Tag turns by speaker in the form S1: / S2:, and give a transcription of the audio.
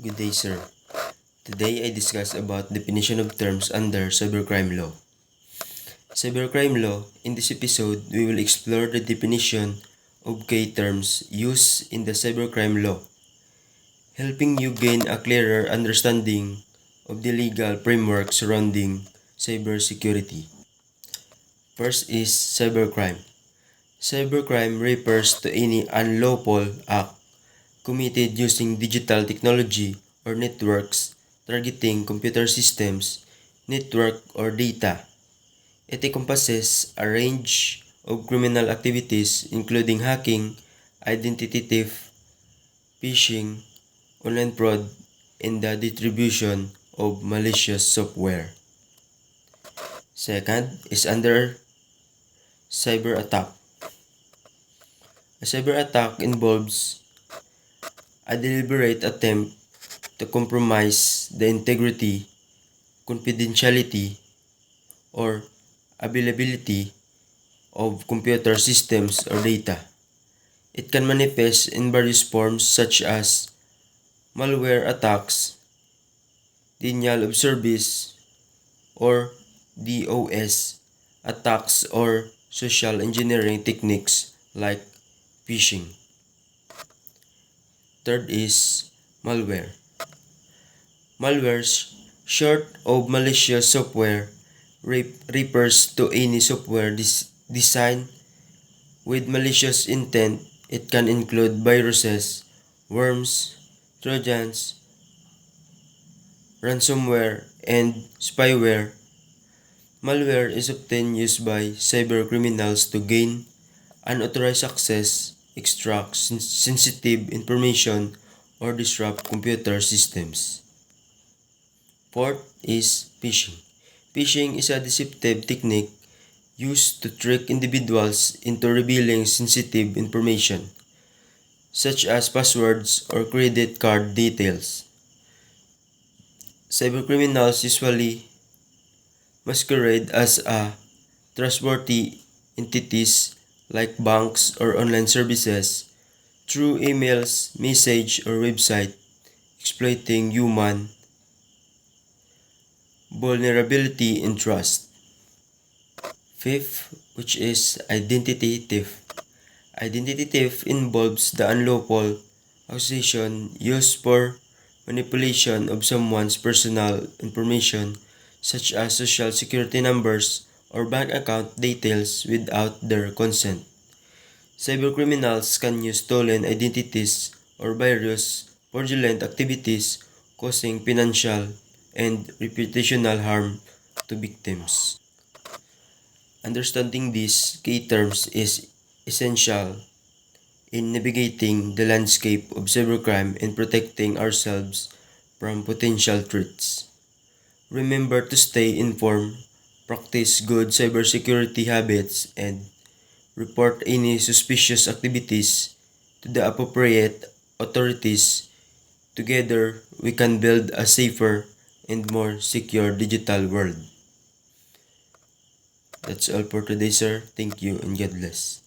S1: Good day, sir. Today I discuss about definition of terms under cybercrime law. Cybercrime law. In this episode, we will explore the definition of key terms used in the cybercrime law, helping you gain a clearer understanding of the legal framework surrounding cybersecurity. First is cybercrime. Cybercrime refers to any unlawful act committed using digital technology or networks targeting computer systems, network, or data. It encompasses a range of criminal activities including hacking, identity theft, phishing, online fraud, and the distribution of malicious software. Second is under cyber attack. A cyber attack involves a deliberate attempt to compromise the integrity, confidentiality, or availability of computer systems or data. It can manifest in various forms such as malware attacks, denial of service, or DOS attacks, or social engineering techniques like phishing. Third is malware. Malware, short of malicious software, refers to any software designed with malicious intent. It can include viruses, worms, trojans, ransomware, and spyware. Malware is often used by cybercriminals to gain unauthorized access, extract sensitive information, or disrupt computer systems. Fourth is phishing. Phishing is a deceptive technique used to trick individuals into revealing sensitive information, such as passwords or credit card details. Cybercriminals usually masquerade as trustworthy entities like banks or online services through emails, message, or website, exploiting human vulnerability and trust. Fifth, which is identity theft. Identity theft involves the unlawful acquisition used for manipulation of someone's personal information such as social security numbers or bank account details without their consent. Cybercriminals can use stolen identities or various fraudulent activities causing financial and reputational harm to victims. Understanding these key terms is essential in navigating the landscape of cybercrime and protecting ourselves from potential threats. Remember to stay informed, practice good cybersecurity habits, and report any suspicious activities to the appropriate authorities. Together, we can build a safer and more secure digital world. That's all for today, sir. Thank you and God bless.